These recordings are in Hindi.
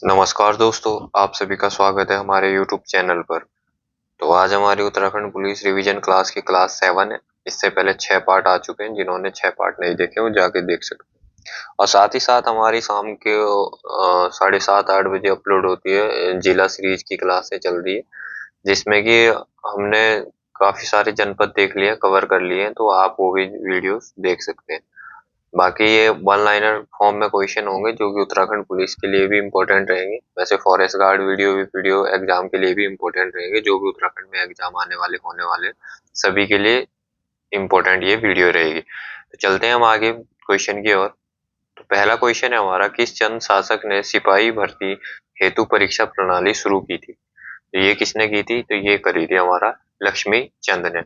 नमस्कार दोस्तों, आप सभी का स्वागत है हमारे यूट्यूब चैनल पर। तो आज हमारी उत्तराखंड पुलिस रिवीजन क्लास की क्लास 7 है। इससे पहले 6 पार्ट आ चुके हैं। जिन्होंने 6 पार्ट नहीं देखे वो जाके देख सकते हैं। और साथ ही साथ हमारी शाम के 7:30-8 बजे अपलोड होती है जिला सीरीज की क्लासें चल रही है, जिसमें कि हमने काफी सारे जनपद देख लिए, कवर कर लिए हैं, तो आप वो भी वीडियोस देख सकते हैं। बाकी ये वन लाइनर फॉर्म में क्वेश्चन होंगे जो कि उत्तराखंड पुलिस के लिए भी इम्पोर्टेंट रहेंगे। वैसे फॉरेस्ट गार्ड वीडियो एग्जाम के लिए भी इम्पोर्टेंट रहेंगे, जो भी उत्तराखंड में एग्जाम आने वाले होने वाले सभी के लिए इम्पोर्टेंट ये वीडियो रहेगी। तो चलते हैं हम आगे क्वेश्चन की ओर। तो पहला क्वेश्चन है हमारा, किस चंद शासक ने सिपाही भर्ती हेतु परीक्षा प्रणाली शुरू की थी? तो ये किसने की थी? तो ये करी थी हमारा लक्ष्मी चंद ने।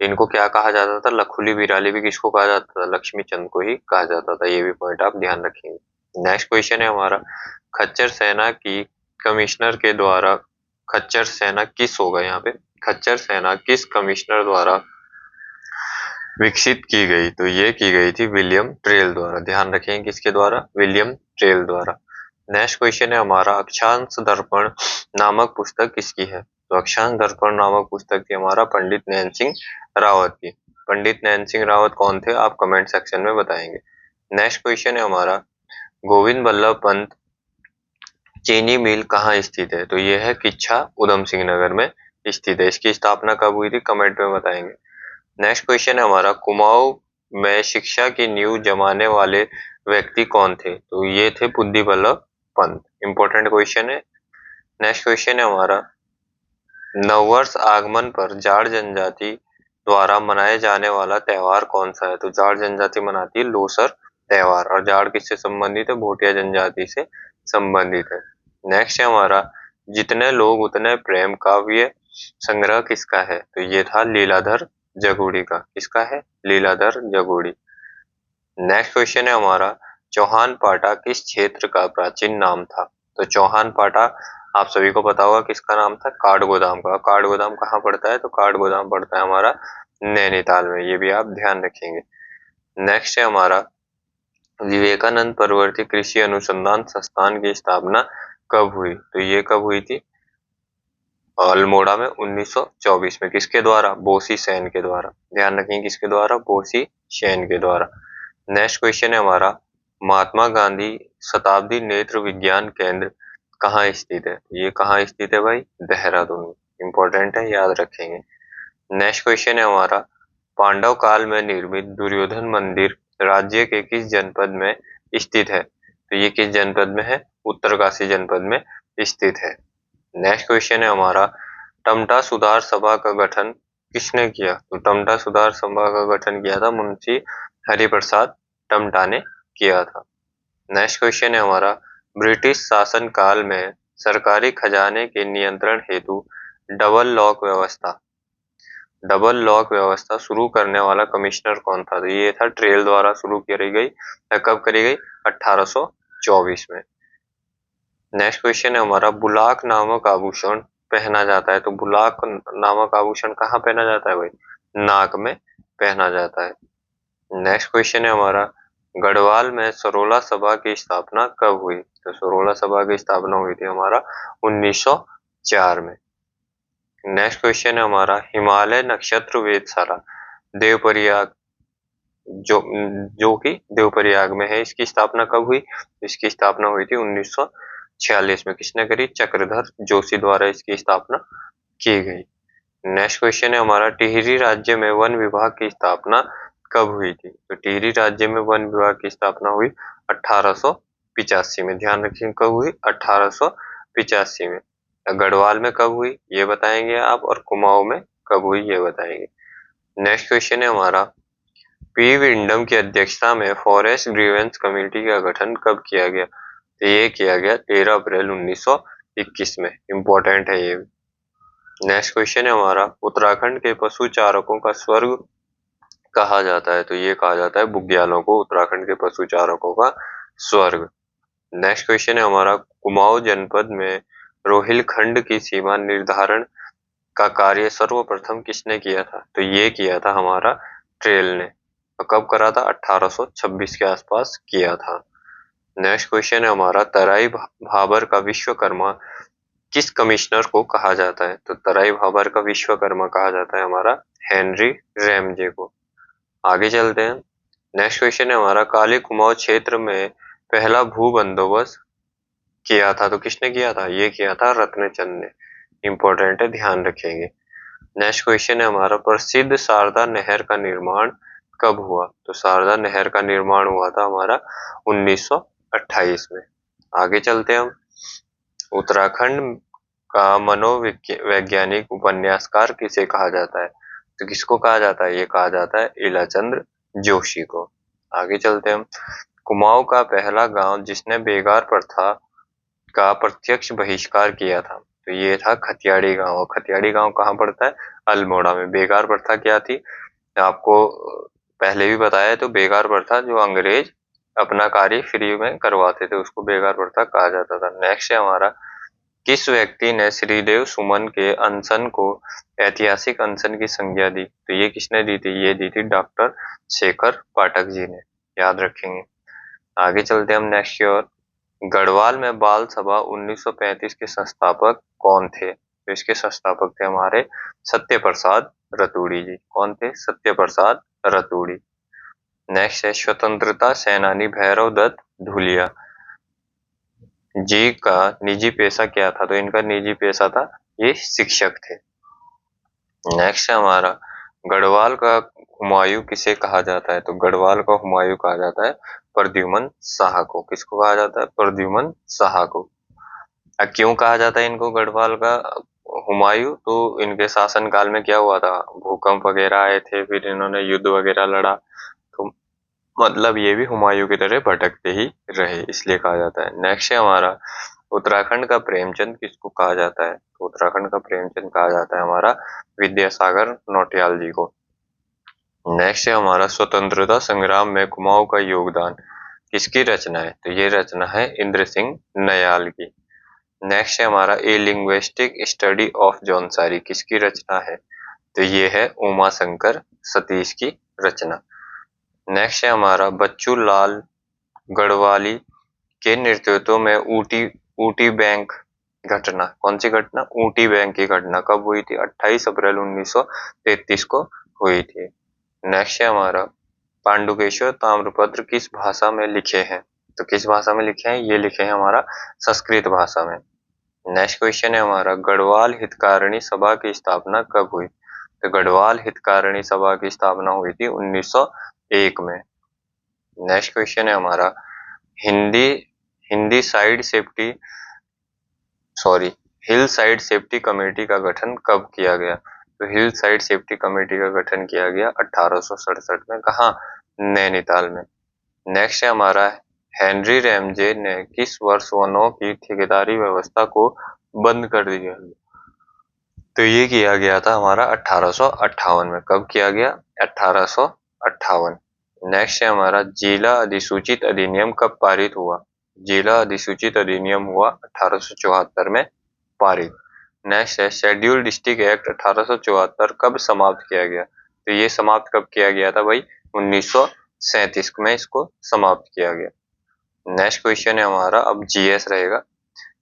इनको क्या कहा जाता था? लखुली बिराली भी किसको कहा जाता था? लक्ष्मी चंद को ही कहा जाता था। ये भी पॉइंट आप ध्यान रखेंगे। नेक्स्ट क्वेश्चन है हमारा, खच्चर सेना की कमिश्नर के द्वारा, खच्चर सेना किस होगा यहाँ पे, खच्चर सेना किस कमिश्नर द्वारा विकसित की गई? तो ये की गई थी विलियम ट्रेल द्वारा। ध्यान रखेंगे किसके द्वारा? विलियम ट्रेल द्वारा। नेक्स्ट क्वेश्चन है हमारा, अक्षांश दर्पण नामक पुस्तक किसकी है? तो अक्षांश दर्पण नामक पुस्तक थी हमारा पंडित नैन सिंह रावत की। पंडित नैन सिंह रावत कौन थे? आप कमेंट सेक्शन में बताएंगे। नेक्स्ट क्वेश्चन है हमारा, गोविंद बल्लभ पंत चीनी मिल कहाँ स्थित है? तो ये है किच्छा उधम सिंह नगर में स्थित है। इसकी स्थापना कब हुई थी? कमेंट में बताएंगे। नेक्स्ट क्वेश्चन है हमारा, कुमाऊं में शिक्षा की नींव जमाने वाले व्यक्ति कौन थे? तो ये थे बुद्धि बल्लभ पंत। इंपॉर्टेंट क्वेश्चन है। नेक्स्ट क्वेश्चन है हमारा, नववर्ष आगमन पर जाट जनजाति द्वारा मनाए जाने वाला त्योहार कौन सा है? तो जाट जनजाति मनाती है लोसर त्योहार। और जाट किससे संबंधित है? भोटिया जनजाति से संबंधित है। नेक्स्ट है हमारा, जितने लोग उतने प्रेम काव्य संग्रह किसका है? तो ये था लीलाधर जगुड़ी का। किसका है? लीलाधर जगुड़ी। नेक्स्ट क्वेश्चन है हमारा, चौहान पाटा किस क्षेत्र का प्राचीन नाम था? तो चौहान पाटा आप सभी को पता होगा किसका नाम था? काठगोदाम का। काठगोदाम कहाँ पड़ता है? तो काठगोदाम पड़ता है हमारा नैनीताल में। ये भी आप ध्यान रखेंगे। नेक्स्ट है हमारा, विवेकानंद परवर्ती कृषि अनुसंधान संस्थान की स्थापना कब हुई? तो ये कब हुई थी? अल्मोड़ा में 1924 में। किसके द्वारा? बोसी सेन के द्वारा। ध्यान रखेंगे किसके द्वारा? बोसी सेन के द्वारा। नेक्स्ट क्वेश्चन है हमारा, महात्मा गांधी शताब्दी नेत्र विज्ञान केंद्र कहाँ स्थित है? ये कहाँ स्थित है भाई? देहरादून में। इंपॉर्टेंट है, याद रखेंगे। नेक्स्ट क्वेश्चन है हमारा, पांडव काल में निर्मित दुर्योधन मंदिर राज्य के किस जनपद में स्थित है? तो ये किस जनपद में है? उत्तरकाशी जनपद में स्थित है। नेक्स्ट क्वेश्चन है हमारा, टमटा सुधार सभा का गठन किसने किया? तो टमटा सुधार सभा का गठन किया था मुंशी हरिप्रसाद टमटा ने किया था। नेक्स्ट क्वेश्चन है हमारा, ब्रिटिश शासन काल में सरकारी खजाने के नियंत्रण हेतु डबल लॉक व्यवस्था शुरू करने वाला कमिश्नर कौन था? तो ये था ट्रेल द्वारा शुरू करी गई। कब करी गई? 1824 में। नेक्स्ट क्वेश्चन है हमारा, बुलाक नामक आभूषण पहना जाता है। तो बुलाक नामक आभूषण कहाँ पहना जाता है भाई? नाक में पहना जाता है। नेक्स्ट क्वेश्चन है हमारा, गढ़वाल में सरोला सभा की स्थापना कब हुई? तो सरोला सभा की स्थापना हुई थी हमारा 1904 में। नेक्स्ट क्वेश्चन है हमारा, हिमालय नक्षत्र वेधशाला देवप्रयाग जो कि देवप्रयाग में है, इसकी स्थापना कब हुई? इसकी स्थापना हुई थी 1946 में। किसने करी? चक्रधर जोशी द्वारा इसकी स्थापना की गई। नेक्स्ट क्वेश्चन है हमारा, टिहरी राज्य में वन विभाग की स्थापना कब हुई थी? तो टिहरी राज्य में वन विभाग की स्थापना हुई 1885 में। ध्यान रखिए कब हुई? 1885 में। गढ़वाल में कब हुई ये बताएंगे आप, और कुमाऊं में कब हुई ये बताएंगे। नेक्स्ट क्वेश्चन है हमारा, पी विंडम की अध्यक्षता में फॉरेस्ट ग्रीवेंस कमेटी का गठन कब किया गया? तो ये किया गया 13 अप्रैल 1921 में। इंपॉर्टेंट है ये। नेक्स्ट क्वेश्चन है हमारा, उत्तराखंड के पशु चारकों का स्वर्ग कहा जाता है। तो ये कहा जाता है बुग्यालों को, उत्तराखंड के पशु चारकों का स्वर्ग। नेक्स्ट क्वेश्चन है हमारा, कुमाऊं जनपद में रोहिलखंड की सीमा निर्धारण का कार्य सर्वप्रथम किसने किया था? तो ये किया था हमारा ट्रेल ने। तो कब करा था? 1826 के आसपास किया था। नेक्स्ट क्वेश्चन है हमारा, तराई भाबर का विश्वकर्मा किस कमिश्नर को कहा जाता है? तो तराई भाबर का विश्वकर्मा कहा जाता है हमारा हेनरी रैमजे को। आगे चलते हैं। नेक्स्ट क्वेश्चन है हमारा, काली कुमाऊं क्षेत्र में पहला भू बंदोबस्त किया था तो किसने किया था? ये किया था रत्नचंद ने। इंपॉर्टेंट है, ध्यान रखेंगे। नेक्स्ट क्वेश्चन है हमारा, प्रसिद्ध शारदा नहर का निर्माण कब हुआ? तो शारदा नहर का निर्माण हुआ था हमारा 1928 में। आगे चलते हैं हम। उत्तराखंड का मनोवैज्ञानिक उपन्यासकार किसे कहा जाता है? तो किसको कहा जाता है? ये कहा जाता है इलाचंद्र जोशी को। आगे चलते हैं हम। कुमाऊं का पहला गांव जिसने बेगार प्रथा का प्रत्यक्ष बहिष्कार किया था तो ये था खतियाड़ी गांव। खतियाड़ी गांव कहाँ पड़ता है? अल्मोड़ा में। बेगार प्रथा क्या थी? आपको पहले भी बताया है, तो बेगार प्रथा जो अंग्रेज अपना कार्य फ्री में करवाते थे उसको बेगार प्रथा कहा जाता था। नेक्स्ट है हमारा, किस व्यक्ति ने श्रीदेव सुमन के अनशन को ऐतिहासिक अनशन की संज्ञा दी? तो ये किसने दी थी? ये दी थी डॉक्टर शेखर पाठक जी ने। याद रखेंगे। आगे चलते हैं हम नेक्स्ट की ओर। गढ़वाल में बाल सभा 1935 के संस्थापक कौन थे? तो इसके संस्थापक थे हमारे सत्य प्रसाद रतूड़ी जी। कौन थे? सत्य प्रसाद रतूड़ी। नेक्स्ट है, स्वतंत्रता सेनानी भैरव दत्त धुलिया जी का निजी पेशा क्या था? तो इनका निजी पेशा था, ये शिक्षक थे। नेक्स्ट है हमारा, गढ़वाल का हुमायूं किसे कहा जाता है? तो गढ़वाल का हुमायूं कहा जाता है प्रद्युमन शाह को। किसको कहा जाता है? प्रद्युमन शाह को। अब क्यों कहा जाता है इनको गढ़वाल का हुमायूं? तो इनके शासनकाल में क्या हुआ था? भूकंप वगैरह आए थे, फिर इन्होंने युद्ध वगैरह लड़ा, तो मतलब ये भी हुमायूं की तरह भटकते ही रहे, इसलिए कहा जाता है। नेक्स्ट है हमारा, उत्तराखंड का प्रेमचंद किसको कहा जाता है? तो उत्तराखंड का प्रेमचंद कहा जाता है हमारा विद्यासागर नौटियाल जी को। नेक्स्ट है हमारा, स्वतंत्रता संग्राम में कुमाऊं का योगदान किसकी रचना है? तो ये रचना है इंद्र सिंह नयाल की। नेक्स्ट है हमारा, ए लिंग्विस्टिक स्टडी ऑफ जौनसारी किसकी रचना है? तो ये है उमा शंकर सतीश की रचना। नेक्स्ट है हमारा, बच्चू लाल गढ़वाली के नेतृत्व में ऊटी ऊटी बैंक घटना, कौन सी घटना? ऊटी बैंक की घटना कब हुई थी? 28 अप्रैल 1933 को हुई थी। नेक्स्ट है हमारा, पांडुकेश्वर ताम्रपत्र किस भाषा में लिखे हैं? तो किस भाषा में लिखे हैं? ये लिखे हैं हमारा संस्कृत भाषा में। नेक्स्ट क्वेश्चन है हमारा, गढ़वाल हितकारिणी सभा की स्थापना कब हुई? तो गढ़वाल हितकारिणी सभा की स्थापना हुई थी 1901 में। नेक्स्ट क्वेश्चन है हमारा, Hindi Hindi side safety sorry hill side safety committee का गठन कब किया गया? तो हिल साइड सेफ्टी कमेटी का गठन किया गया 1867 में। कहाँ? नैनीताल में। नेक्स्ट है हमारा, हेनरी रैमजे ने किस वर्ष वनों की ठेकेदारी व्यवस्था को बंद कर दिया? तो ये किया गया था हमारा 1858 में। कब किया गया? 1858। नेक्स्ट है हमारा, जिला अधिसूचित अधिनियम कब पारित हुआ? जिला अधिसूचित अधिनियम हुआ 1874 में पारित। नेक्स्ट है, शेड्यूल डिस्ट्रिक्ट एक्ट 1874 कब समाप्त किया गया? तो ये समाप्त कब किया गया था भाई? 1937 में इसको समाप्त किया गया। नेक्स्ट क्वेश्चन है हमारा, अब जीएस रहेगा।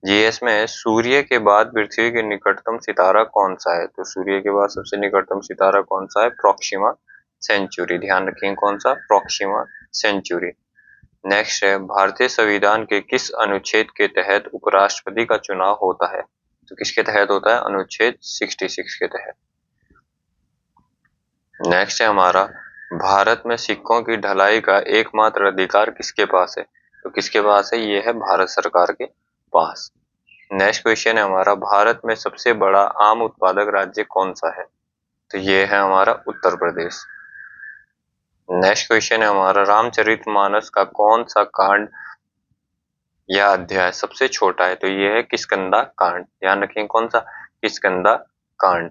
जीएस में सूर्य के बाद पृथ्वी के निकटतम सितारा कौन सा है? तो सूर्य के बाद सबसे निकटतम सितारा कौन सा है? Proxima Centauri. ध्यान रखेंगे, कौन सा? Proxima Centauri. नेक्स्ट है, भारतीय संविधान के किस अनुच्छेद के तहत उपराष्ट्रपति का चुनाव होता है? तो किसके तहत होता है? अनुच्छेद 66 के तहत। नेक्स्ट है हमारा, भारत में सिक्कों की ढलाई का एकमात्र अधिकार किसके पास है? तो किसके पास है? ये है भारत सरकार के पास। नेक्स्ट क्वेश्चन है हमारा, भारत में सबसे बड़ा आम उत्पादक राज्य कौन सा है? तो ये है हमारा उत्तर प्रदेश। नेक्स्ट क्वेश्चन है हमारा, रामचरितमानस का कौन सा कांड या अध्याय सबसे छोटा है? तो ये है किष्किंधा कांड। ध्यान रखें, कौन सा? किष्किंधा कांड।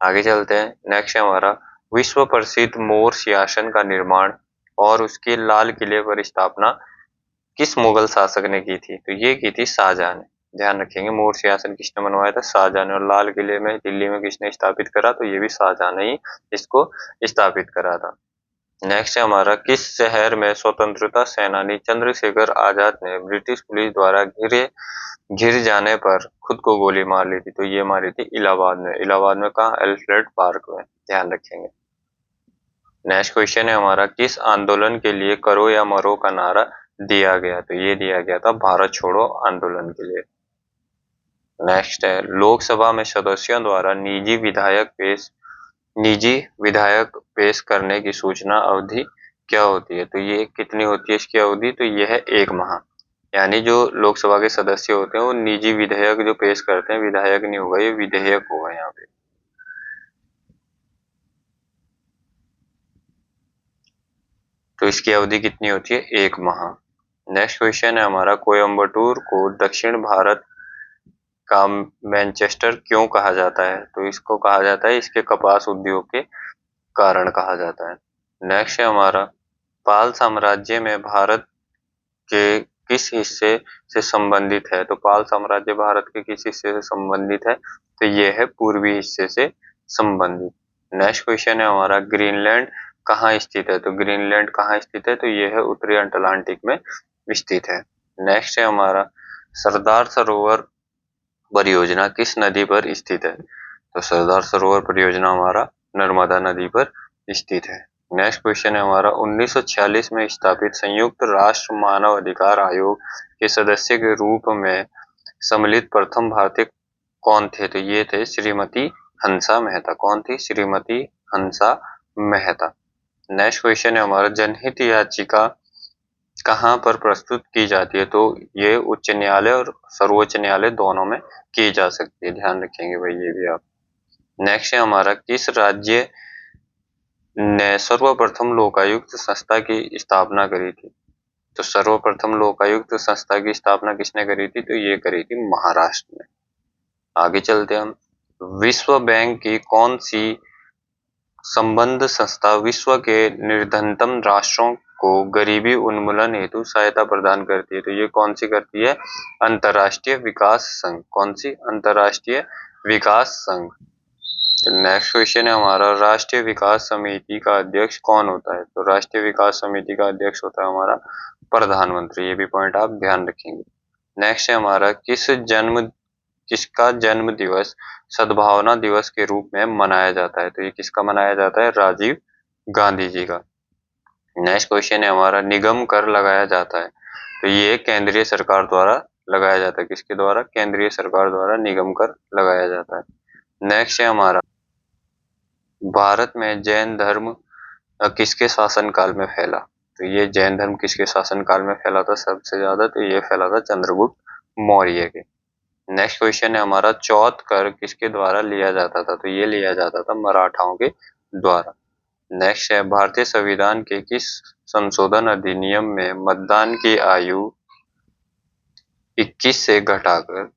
आगे चलते हैं। नेक्स्ट है हमारा, विश्व प्रसिद्ध मोर सिंहासन का निर्माण और उसके लाल किले पर स्थापना किस मुगल शासक ने की थी? तो ये की थी शाहजहां ने। ध्यान रखेंगे, मोर सिंहासन किसने बनवाया था? शाहजहां ने। और लाल किले में दिल्ली में किसने स्थापित करा? तो ये भी शाहजहां ने ही इसको स्थापित करा था। नेक्स्ट है हमारा, किस शहर में स्वतंत्रता सेनानी चंद्रशेखर आजाद ने ब्रिटिश पुलिस द्वारा घिर जाने पर खुद को गोली मार ली थी? तो ये मारी थी इलाहाबाद में। इलाहाबाद में कहा? एल्फ्रेड पार्क में, ध्यान रखेंगे। नेक्स्ट क्वेश्चन है हमारा, किस आंदोलन के लिए करो या मरो का नारा दिया गया? तो ये दिया गया था भारत छोड़ो आंदोलन के लिए। नेक्स्ट है, लोकसभा में सदस्यों द्वारा निजी विधायक पेश करने की सूचना अवधि क्या होती है? तो ये कितनी होती है इसकी अवधि? तो ये है 1 माह। यानी जो लोकसभा के सदस्य होते हैं वो निजी विधेयक जो पेश करते हैं, विधायक नहीं होगा, ये विधेयक होगा यहाँ पे। तो इसकी अवधि कितनी होती है? 1 माह। नेक्स्ट क्वेश्चन है हमारा, कोयम्बटूर को दक्षिण भारत का मैनचेस्टर क्यों कहा जाता है? तो इसको कहा जाता है इसके कपास उद्योग के कारण कहा जाता है। नेक्स्ट है हमारा, पाल साम्राज्य में भारत के किस हिस्से से संबंधित है? तो पाल साम्राज्य भारत के किस हिस्से से संबंधित है? तो ये है पूर्वी हिस्से से संबंधित। नेक्स्ट क्वेश्चन है हमारा, ग्रीनलैंड कहाँ स्थित है? तो ग्रीनलैंड कहाँ स्थित है? तो ये है उत्तरी अटलांटिक में स्थित है। नेक्स्ट है हमारा, सरदार सरोवर परियोजना किस नदी पर स्थित है? तो सरदार सरोवर परियोजना हमारा नर्मदा नदी पर स्थित है। नेक्स्ट क्वेश्चन है हमारा, 1946 में स्थापित संयुक्त राष्ट्र मानव अधिकार आयोग के सदस्य के रूप में सम्मिलित प्रथम भारतीय कौन थे? तो ये थे श्रीमती हंसा मेहता। कौन थी? श्रीमती हंसा मेहता। नेक्स्ट क्वेश्चन है हमारा, जनहित याचिका कहाँ पर प्रस्तुत की जाती है? तो ये उच्च न्यायालय और सर्वोच्च न्यायालय दोनों में की जा सकती है, ध्यान रखेंगे भाई ये भी आप। नेक्स्ट है हमारा, किस राज्य ने सर्वप्रथम लोकायुक्त संस्था की स्थापना करी थी? तो सर्वप्रथम लोकायुक्त संस्था की स्थापना किसने करी थी? तो ये करी थी महाराष्ट्र ने। आगे चलते हैं हम, विश्व बैंक की कौन सी संबंध संस्था विश्व के निर्धनतम राष्ट्रों को गरीबी उन्मूलन हेतु सहायता प्रदान करती है? तो ये कौन सी करती है? अंतर्राष्ट्रीय विकास संघ। कौन सी? अंतर्राष्ट्रीय विकास संघ। नेक्स्ट क्वेश्चन है हमारा, राष्ट्रीय विकास समिति का अध्यक्ष कौन होता है? तो राष्ट्रीय विकास समिति का अध्यक्ष होता है हमारा प्रधानमंत्री। ये भी पॉइंट आप ध्यान रखेंगे। नेक्स्ट है हमारा, किसका जन्म दिवस सद्भावना दिवस के रूप में मनाया जाता है? तो ये किसका मनाया जाता है? राजीव गांधी जी का। नेक्स्ट क्वेश्चन है हमारा, निगम कर लगाया जाता है? तो ये केंद्रीय सरकार द्वारा लगाया जाता है। किसके द्वारा? केंद्रीय सरकार द्वारा निगम कर लगाया जाता है। नेक्स्ट है हमारा, भारत में जैन धर्म किसके शासनकाल में फैला? तो ये जैन धर्म किसके शासनकाल में फैला था सबसे ज्यादा? तो ये फैला था चंद्रगुप्त मौर्य के। नेक्स्ट क्वेश्चन है हमारा, चौथ कर किसके द्वारा लिया जाता था? तो ये लिया जाता था मराठाओं के द्वारा। नेक्स्ट है, भारतीय संविधान के किस संशोधन अधिनियम में मतदान की आयु 21 से घटाकर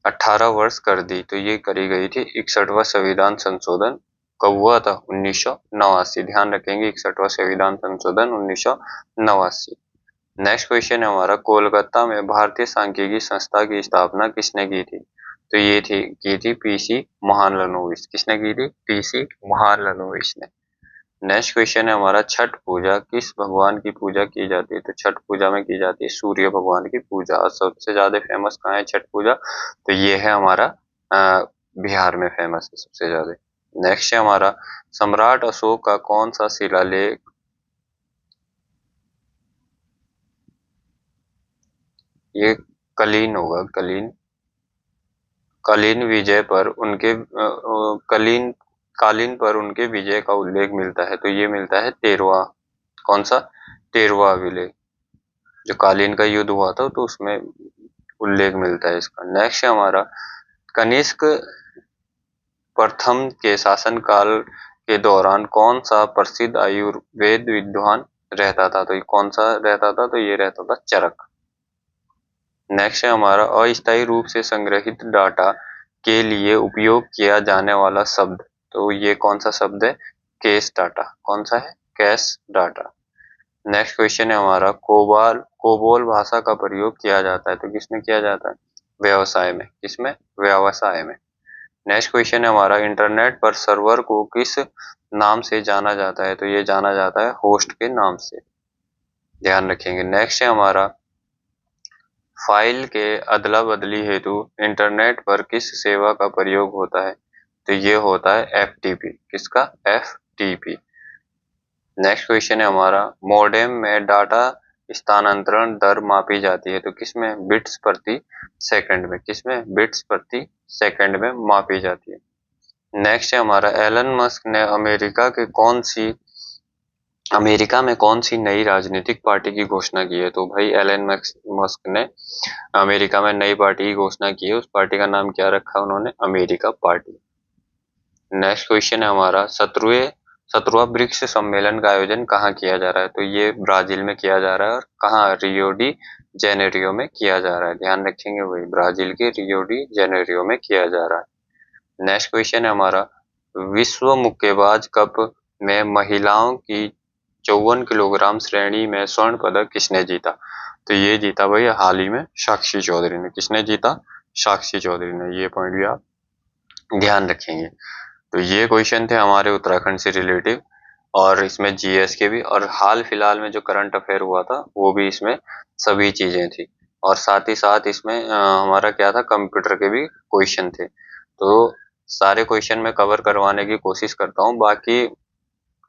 18 वर्ष कर दी? तो ये करी गई थी 61वां संविधान संशोधन। कब हुआ था? 1989। ध्यान रखेंगे, 61वां संविधान संशोधन 1989। नेक्स्ट क्वेश्चन है हमारा, कोलकाता में भारतीय सांख्यिकी संस्था की स्थापना किसने की थी? तो ये की थी पीसी महालनोबिस। किसने की थी? पीसी महालनोबिस ने। नेक्स्ट क्वेश्चन है हमारा, छठ पूजा किस भगवान की पूजा की जाती है? तो छठ पूजा में की जाती है सूर्य भगवान की पूजा। और सबसे ज्यादा फेमस कहाँ है छठ पूजा? तो ये है हमारा बिहार में फेमस है सबसे ज्यादा। नेक्स्ट है हमारा, सम्राट अशोक का कौन सा शिलालेख ये कलीन होगा? कलीन विजय पर उनके कलीन कालीन पर उनके विजय का उल्लेख मिलता है? तो ये मिलता है 13वां। कौन सा? 13वां अभिलेख, जो कालीन का युद्ध हुआ था तो उसमें उल्लेख मिलता है इसका। नेक्स्ट है हमारा, कनिष्क प्रथम के शासनकाल के दौरान कौन सा प्रसिद्ध आयुर्वेद विद्वान रहता था? तो ये कौन सा रहता था? तो ये रहता था चरक। नेक्स्ट है हमारा, अस्थायी रूप से संग्रहित डाटा के लिए उपयोग किया जाने वाला शब्द। तो ये कौन सा शब्द है? Case data. कौन सा है? Cash data. नेक्स्ट क्वेश्चन है हमारा, कोबोल भाषा का प्रयोग किया जाता है? तो किसमें किया जाता है? व्यवसाय में। किसमें? व्यवसाय में। नेक्स्ट क्वेश्चन है हमारा, इंटरनेट पर सर्वर को किस नाम से जाना जाता है? तो ये जाना जाता है होस्ट के नाम से, ध्यान रखेंगे। नेक्स्ट है हमारा, फाइल के अदला बदली हेतु इंटरनेट पर किस सेवा का प्रयोग होता है? तो ये होता है एफटीपी। किसका? एफटीपी। नेक्स्ट क्वेश्चन है हमारा, मोडेम में डाटा स्थानांतरण दर मापी जाती है, तो किसमें? बिट्स प्रति सेकंड में। किसमें? बिट्स प्रति सेकंड में मापी जाती है। नेक्स्ट है हमारा, एलन मस्क ने अमेरिका में कौन सी नई राजनीतिक पार्टी की घोषणा की है? तो भाई एलन मस्क ने अमेरिका में नई पार्टी की घोषणा की है। उस पार्टी का नाम क्या रखा उन्होंने? America party. नेक्स्ट क्वेश्चन है हमारा, 17वां ब्रिक्स सम्मेलन का आयोजन कहाँ किया जा रहा है? तो ये ब्राजील में किया जा रहा है। और कहाँ? रियो डी जेनेरियो में किया जा रहा है, ध्यान रखेंगे, वही ब्राजील के रियो डी जेनेरियो में किया जा रहा है। नेक्स्ट क्वेश्चन है हमारा, विश्व मुक्केबाज कप में महिलाओं की 54 किलोग्राम श्रेणी में स्वर्ण पदक किसने जीता? तो ये जीता भाई हाल ही में साक्षी चौधरी ने। किसने जीता? साक्षी चौधरी ने। ये पॉइंट भी आप ध्यान रखेंगे। तो ये क्वेश्चन थे हमारे उत्तराखंड से रिलेटिव, और इसमें जीएस के भी, और हाल फिलहाल में जो करंट अफेयर हुआ था वो भी इसमें सभी चीजें थी। और साथ ही साथ इसमें हमारा क्या था, कंप्यूटर के भी क्वेश्चन थे। तो सारे क्वेश्चन मैं कवर करवाने की कोशिश करता हूँ। बाकी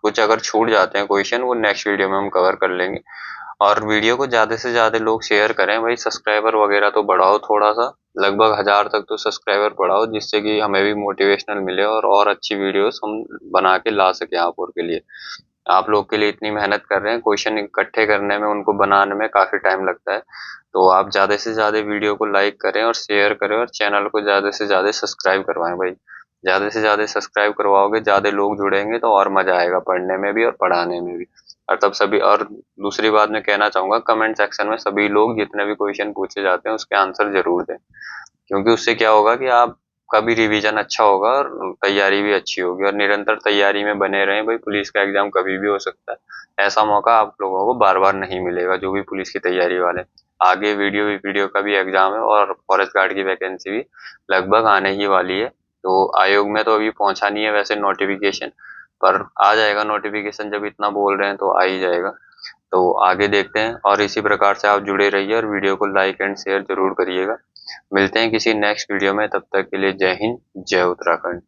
कुछ अगर छूट जाते हैं क्वेश्चन, वो नेक्स्ट वीडियो में हम कवर कर लेंगे। और वीडियो को ज्यादा से ज्यादा लोग शेयर करें भाई, सब्सक्राइबर वगैरह तो बढ़ाओ थोड़ा सा, लगभग 1000 तक तो सब्सक्राइबर बढ़ाओ, जिससे कि हमें भी मोटिवेशनल मिले और अच्छी वीडियोस हम बना के ला सके आप और के लिए। आप लोग के लिए इतनी मेहनत कर रहे हैं, क्वेश्चन इकट्ठे करने में, उनको बनाने में काफी टाइम लगता है। तो आप ज्यादा से ज्यादा वीडियो को लाइक करें और शेयर करें, और चैनल को ज्यादा से ज्यादा सब्सक्राइब करवाएं भाई। ज्यादा से ज्यादा सब्सक्राइब करवाओगे, ज्यादा लोग जुड़ेंगे, तो और मजा आएगा पढ़ने में भी और पढ़ाने में भी। और तब सभी, और दूसरी बात मैं कहना चाहूंगा, कमेंट सेक्शन में सभी लोग जितने भी क्वेश्चन पूछे जाते हैं उसके आंसर जरूर दें, क्योंकि उससे क्या होगा कि आपका भी रिवीजन अच्छा होगा और तैयारी भी अच्छी होगी। और निरंतर तैयारी में बने रहें भाई, पुलिस का एग्जाम कभी भी हो सकता है, ऐसा मौका आप लोगों को बार बार नहीं मिलेगा। जो भी पुलिस की तैयारी वाले, आगे वीडियो का भी एग्जाम है, और फॉरेस्ट गार्ड की वैकेंसी भी लगभग आने ही वाली है। तो आयोग में तो अभी पहुंचा नहीं है वैसे नोटिफिकेशन, पर आ जाएगा नोटिफिकेशन, जब इतना बोल रहे हैं तो आ ही जाएगा। तो आगे देखते हैं, और इसी प्रकार से आप जुड़े रहिए और वीडियो को लाइक एंड शेयर जरूर करिएगा। मिलते हैं किसी नेक्स्ट वीडियो में, तब तक के लिए जय हिंद, जय उत्तराखंड।